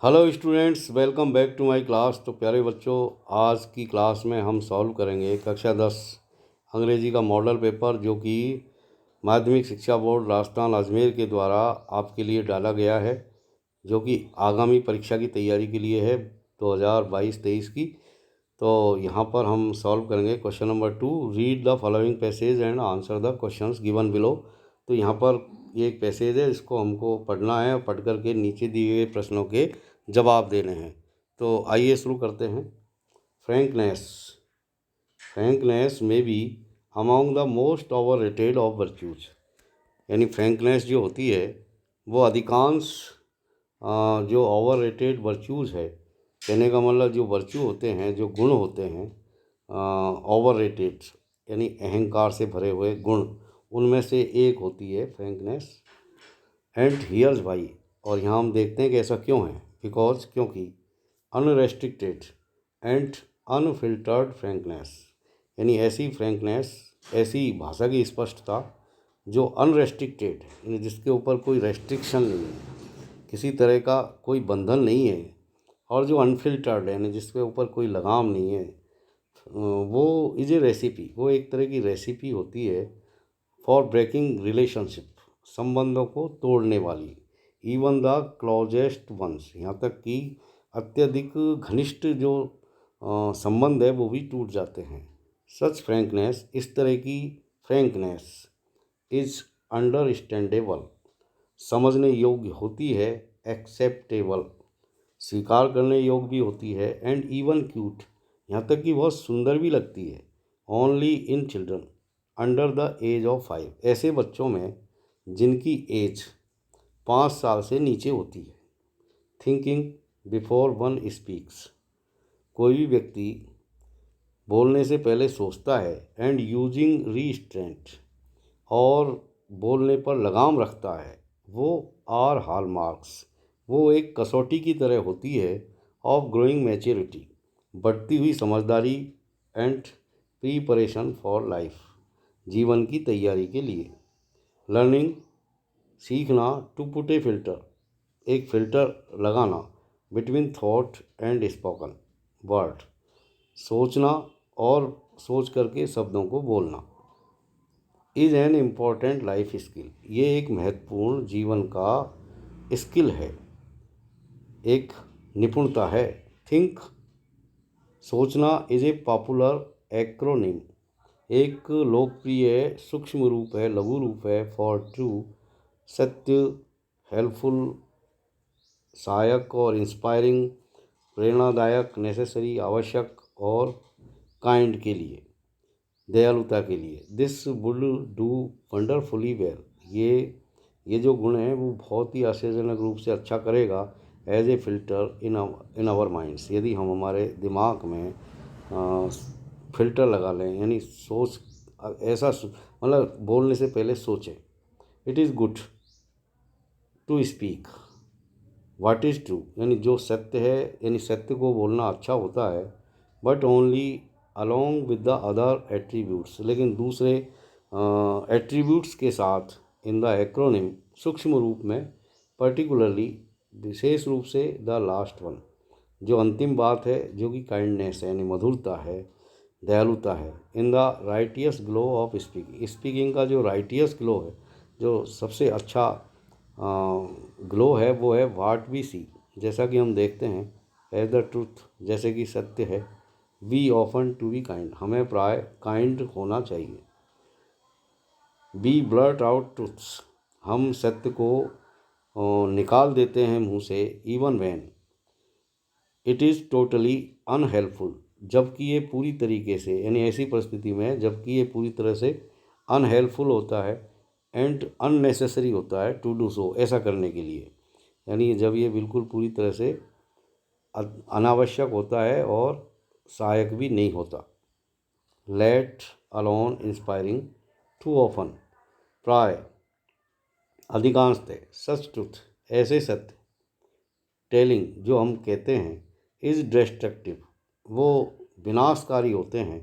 Hello students, welcome back to my class. तो प्यारे बच्चों, आज की क्लास में हम सॉल्व करेंगे कक्षा 10 अंग्रेजी का मॉडल पेपर, जो कि माध्यमिक शिक्षा बोर्ड राजस्थान अजमेर के द्वारा आपके लिए डाला गया है, जो कि आगामी परीक्षा की तैयारी के लिए है 2022-23 की। तो यहाँ पर हम सॉल्व करेंगे question number 2। Read the following passage and answer the questions given below. तो यहाँ पर ये एक पैसेज है, इसको हमको पढ़ना है और पढ़ करके नीचे दिए गए प्रश्नों के जवाब देने हैं। तो आइए शुरू करते हैं। फ्रैंकनेस फ्रैंकनेस में be among the most over rated of virtues. यानी फ्रैंकनेस जो होती है वो अधिकांश जो ओवर रेटेड वर्च्यूज है, कहने का मतलब जो वर्च्यू होते हैं, जो गुण होते हैं ओवर रेटेड, यानी अहंकार से भरे हुए गुण, उनमें से एक होती है फ्रैंकनेस। And here's Y. और यहाँ हम देखते हैं कि ऐसा क्यों है। बिकॉज, क्योंकि अनरेस्ट्रिक्टेड एंड अनफिल्टर्ड फ्रैंकनेस, यानी ऐसी फ्रैंकनेस, ऐसी भाषा की स्पष्टता जो अनरेस्ट्रिक्टेड, यानी जिसके ऊपर कोई रेस्ट्रिक्शन नहीं है, किसी तरह का कोई बंधन नहीं है, और जो अनफिल्टर्ड है, यानी जिसके ऊपर कोई लगाम नहीं है, वो इज ए रेसिपी, वो एक तरह की रेसिपी होती है फॉर ब्रेकिंग रिलेशनशिप, संबंधों को तोड़ने वाली। इवन द क्लोजेस्ट वंस, यहाँ तक कि अत्यधिक घनिष्ठ जो संबंध है वो भी टूट जाते हैं। सच फ्रैंकनेस, इस तरह की फ्रैंकनेस, इज अंडरस्टैंडेबल, समझने योग्य होती है, एक्सेप्टेबल, स्वीकार करने योग्य भी होती है, एंड इवन क्यूट, यहाँ तक कि बहुत सुंदर भी लगती है, only in children under the age of 5, ऐसे बच्चों में जिनकी एज 5 साल से नीचे होती है। थिंकिंग बिफोर वन स्पीक्स, कोई भी व्यक्ति बोलने से पहले सोचता है, एंड यूजिंग रीस्ट्रेंट, और बोलने पर लगाम रखता है, वो आर हॉलमार्क्स, वो एक कसौटी की तरह होती है ऑफ ग्रोइंग मैच्योरिटी, बढ़ती हुई समझदारी, एंड प्रिपरेशन फॉर लाइफ, जीवन की तैयारी के लिए। लर्निंग, सीखना, टू पुट ए फिल्टर, एक फिल्टर लगाना, between thought and spoken word, सोचना और सोच करके शब्दों को बोलना। Is an important life skill, ये एक महत्वपूर्ण जीवन का स्किल है, एक निपुणता है। थिंक, सोचना, इज ए पॉपुलर एक्रोनिम, एक लोकप्रिय सूक्ष्म रूप है, लघु रूप है फॉर ट्रू, सत्य, हेल्पफुल, सहायक और इंस्पायरिंग, प्रेरणादायक, नेसेसरी, आवश्यक, और काइंड के लिए, दयालुता के लिए। This would do wonderfully well, ये जो गुण है वो बहुत ही आश्चर्यजनक रूप से अच्छा करेगा as a filter in our minds, यदि हम हमारे दिमाग में फिल्टर लगा लें, यानी सोच, ऐसा मतलब बोलने से पहले सोचें। It is good to speak what is true, यानी जो सत्य है, यानी सत्य को बोलना अच्छा होता है, but only along with the other attributes, लेकिन दूसरे एट्रीब्यूट्स के साथ, इन द एक्रोनिम, सूक्ष्म रूप में, पर्टिकुलरली, विशेष रूप से, द लास्ट वन, जो अंतिम बात है, जो कि काइंडनेस है, यानी मधुरता है, दयालुता है। In the righteous glow of speaking, speaking का जो राइटियस ग्लो है, जो सबसे अच्छा ग्लो है, वो है व्हाट वी सी, जैसा कि हम देखते हैं, एज द ट्रूथ, जैसे कि सत्य है, we often to be kind, हमें प्राय काइंड होना चाहिए। बी ब्लर्ट आउट ट्रूथ्स, हम सत्य को निकाल देते हैं मुंह से, even when it is totally unhelpful, जबकि ये पूरी तरीके से, यानी ऐसी परिस्थिति में जबकि ये पूरी तरह से अनहेल्पफुल होता है, एंड अननेसेसरी होता है टू डू सो, ऐसा करने के लिए, यानी जब ये बिल्कुल पूरी तरह से अनावश्यक होता है और सहायक भी नहीं होता। Let alone inspiring, too often, प्राय, अधिकांशतः, सच ट्रुथ, ऐसे सत्य, टेलिंग, जो हम कहते हैं, इज़ डिस्ट्रक्टिव, वो विनाशकारी होते हैं,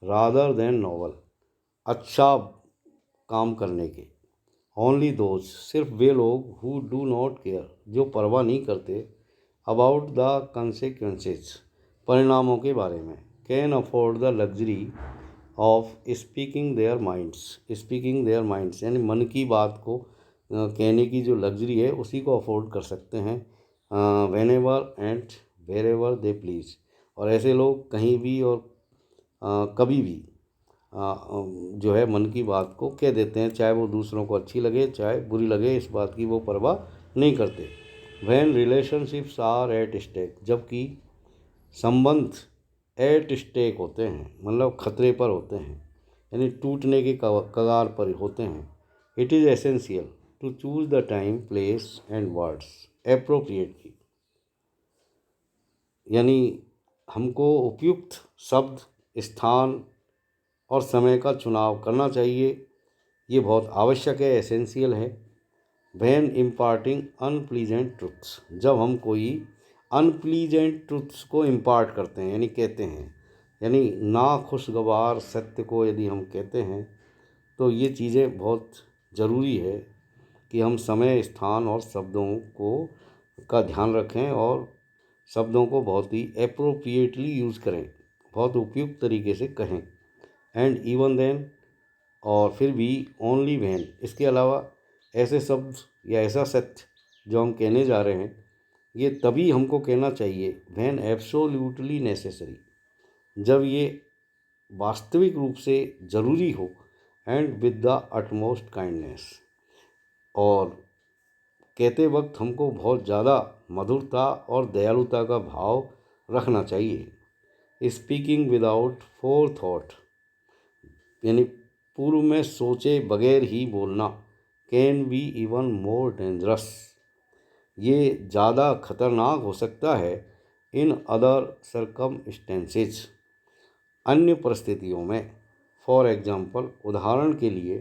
रादर देन नोवल, अच्छा काम करने के। ओनली दोज, सिर्फ वे लोग, हु डू नॉट केयर, जो परवाह नहीं करते, अबाउट द कंसिक्वेंसेस, परिणामों के बारे में, can afford the luxury of speaking their minds यानी मन की बात को कहने की जो लग्जरी है उसी को अफोर्ड कर सकते हैं, whenever and wherever they please. और ऐसे लोग कहीं भी और कभी भी जो है मन की बात को कह देते हैं, चाहे वो दूसरों को अच्छी लगे चाहे बुरी लगे, इस बात की वो परवाह नहीं करते। When relationships are at stake, जबकि संबंध एट स्टेक होते हैं मतलब खतरे पर होते हैं यानी टूटने के कगार पर होते हैं, it is essential to choose the time place and words appropriately, यानी हमको उपयुक्त शब्द, स्थान और समय का चुनाव करना चाहिए। ये बहुत आवश्यक है, एसेंशियल है। व्हेन इम्पार्टिंग अनप्लीजेंट ट्रुथ्स, जब हम कोई अनप्लीजेंट ट्रुथ्स को इम्पार्ट करते हैं यानी कहते हैं, यानी नाखुशगवार सत्य को यदि हम कहते हैं तो ये चीज़ें बहुत ज़रूरी है कि हम समय, स्थान और शब्दों को का ध्यान रखें और शब्दों को बहुत ही एप्रोप्रिएटली यूज़ करें, बहुत उपयुक्त तरीके से कहें। एंड इवन देन, और फिर भी ओनली व्हेन, इसके अलावा ऐसे शब्द या ऐसा सत्य जो हम कहने जा रहे हैं ये तभी हमको कहना चाहिए व्हेन एब्सोल्यूटली नेसेसरी, जब ये वास्तविक रूप से ज़रूरी हो, and with the utmost kindness, और कहते वक्त हमको बहुत ज़्यादा मधुरता और दयालुता का भाव रखना चाहिए। स्पीकिंग विदाउट फोर थॉट, यानी पूर्व में सोचे बगैर ही बोलना, can be even more dangerous, ये ज़्यादा खतरनाक हो सकता है इन अदर सर्कमस्टेंसेज, अन्य परिस्थितियों में। फॉर एग्जाम्पल, उदाहरण के लिए,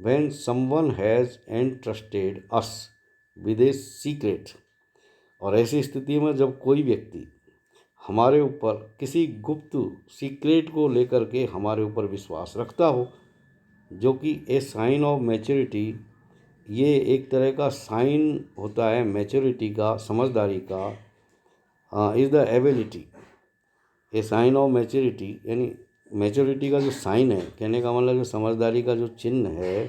when someone has entrusted us with a secret, और ऐसी स्थिति में जब कोई व्यक्ति हमारे ऊपर किसी गुप्त सीक्रेट को लेकर के हमारे ऊपर विश्वास रखता हो, जो कि ए साइन ऑफ मैच्योरिटी, ये एक तरह का साइन होता है मैच्योरिटी का, समझदारी का, is the ability, a sign of maturity यानी मैच्योरिटी का जो साइन है, कहने का मतलब जो समझदारी का जो चिन्ह है,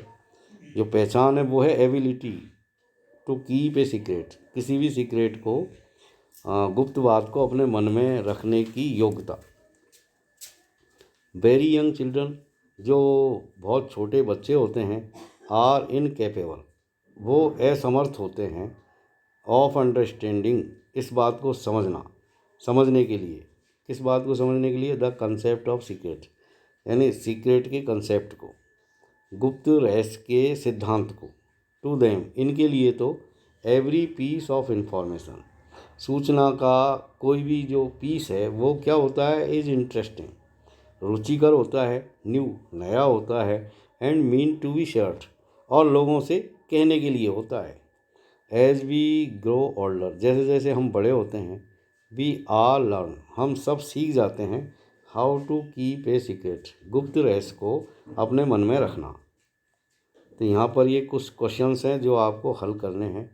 जो पहचान है, वो है ability to keep a secret, किसी भी सीक्रेट को, गुप्त बात को अपने मन में रखने की योग्यता। वेरी यंग चिल्ड्रन, जो बहुत छोटे बच्चे होते हैं, आर इनकेपेबल, वो असमर्थ होते हैं, ऑफ अंडरस्टैंडिंग, इस बात को समझने के लिए, किस बात को समझने के लिए, द कंसेप्ट ऑफ सीक्रेट, यानी सीक्रेट के कंसेप्ट को, गुप्त रहस्य के सिद्धांत को। टू देम, इनके लिए तो एवरी पीस ऑफ इंफॉर्मेशन, सूचना का कोई भी जो पीस है वो क्या होता है, इज इंटरेस्टिंग, रुचिकर होता है, न्यू, नया होता है, and mean to be shared, और लोगों से कहने के लिए होता है। एज वी ग्रो ओल्डर, जैसे जैसे हम बड़े होते हैं, वी आर लर्न, हम सब सीख जाते हैं, how to keep a secret, गुप्त रहस्य को अपने मन में रखना। तो यहाँ पर ये कुछ क्वेश्चंस हैं जो आपको हल करने हैं,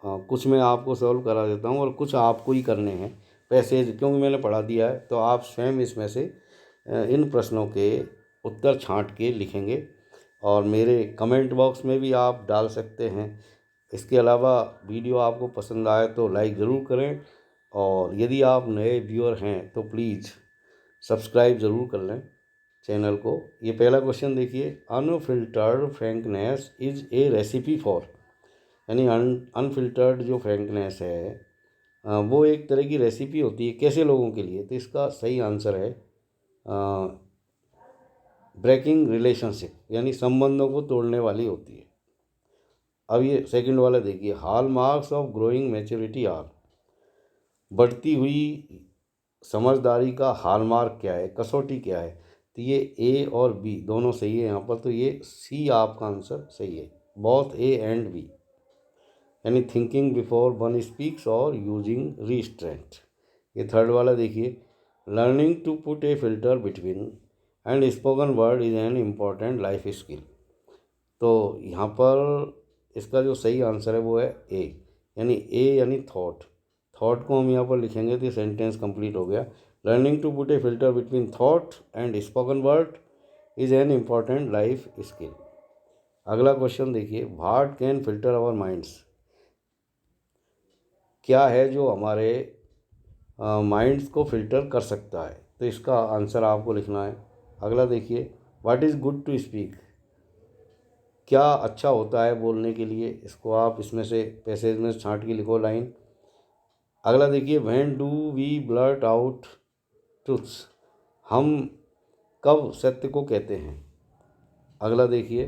कुछ मैं आपको सॉल्व करा देता हूँ और कुछ आपको ही करने हैं पैसेज, क्योंकि मैंने पढ़ा दिया है तो आप स्वयं इसमें से इन प्रश्नों के उत्तर छांट के लिखेंगे और मेरे कमेंट बॉक्स में भी आप डाल सकते हैं। इसके अलावा वीडियो आपको पसंद आए तो लाइक ज़रूर करें, और यदि आप नए व्यूअर हैं तो प्लीज़ सब्सक्राइब ज़रूर कर लें चैनल को। ये पहला क्वेश्चन देखिए, unfiltered frankness is a recipe for, यानी अनफिल्टर्ड जो फ्रैंकनेस है वो एक तरह की रेसिपी होती है कैसे लोगों के लिए, तो इसका सही आंसर है ब्रेकिंग रिलेशनशिप, यानी संबंधों को तोड़ने वाली होती है। अब ये सेकंड वाला देखिए, hallmarks of growing maturity are, बढ़ती हुई समझदारी का हॉलमार्क क्या है, कसौटी क्या है, तो ये ए और बी दोनों सही है यहाँ पर, तो ये सी आपका आंसर सही है, बोथ ए एंड बी, यानी थिंकिंग बिफोर वन स्पीक्स और यूजिंग रिस्ट्रेंट। ये थर्ड वाला देखिए, learning to put a filter between and spoken word is an important life skill, तो यहाँ पर इसका जो सही आंसर है वो है ए, यानी ए यानी थॉट, थॉट को हम यहाँ पर लिखेंगे तो सेंटेंस कंप्लीट हो गया। Learning to put a filter between thought and spoken word is an important life skill. अगला क्वेश्चन देखिए, what can filter our minds, क्या है जो हमारे माइंड्स को फिल्टर कर सकता है, तो इसका आंसर आपको लिखना है। अगला देखिए, what is good to speak, क्या अच्छा होता है बोलने के लिए, इसको आप इसमें से पैसेज में छांट के लिखो लाइन। अगला देखिए, when do we blurt out truths, हम कब सत्य को कहते हैं। अगला देखिए,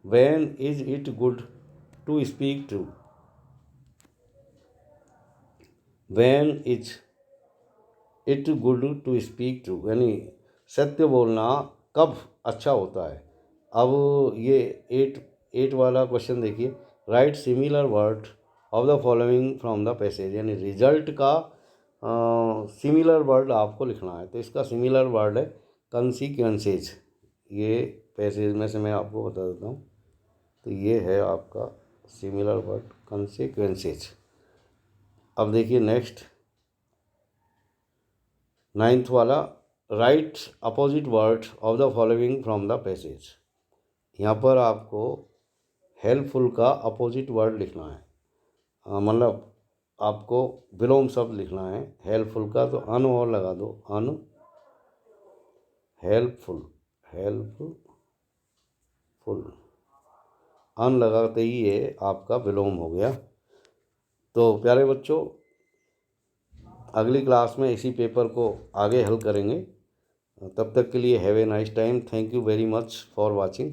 when is it good to speak true, when is it good to speak true, यानी सत्य बोलना कब अच्छा होता है। अब ये एट वाला क्वेश्चन देखिए, right similar word of the following from the passage, यानी रिजल्ट का सिमिलर वर्ड आपको लिखना है। तो इसका सिमिलर वर्ड है कंसीक्वेंसेज। ये पैसेज में से मैं आपको बता देता हूँ, तो ये है आपका सिमिलर वर्ड कंसीक्वेंसेज। अब देखिए नेक्स्ट 9th वाला, right opposite word of the following from the passage. यहाँ पर आपको हेल्पफुल का अपोजिट वर्ड लिखना है, मतलब आपको विलोम शब्द लिखना है। हेल्पफुल का तो अन और लगा दो, अन हेल्पफुल, हेल्पफुल अन लगाते ही ये आपका विलोम हो गया। तो प्यारे बच्चों, अगली क्लास में इसी पेपर को आगे हल करेंगे। तब तक के लिए have a nice time. Thank you very much for watching.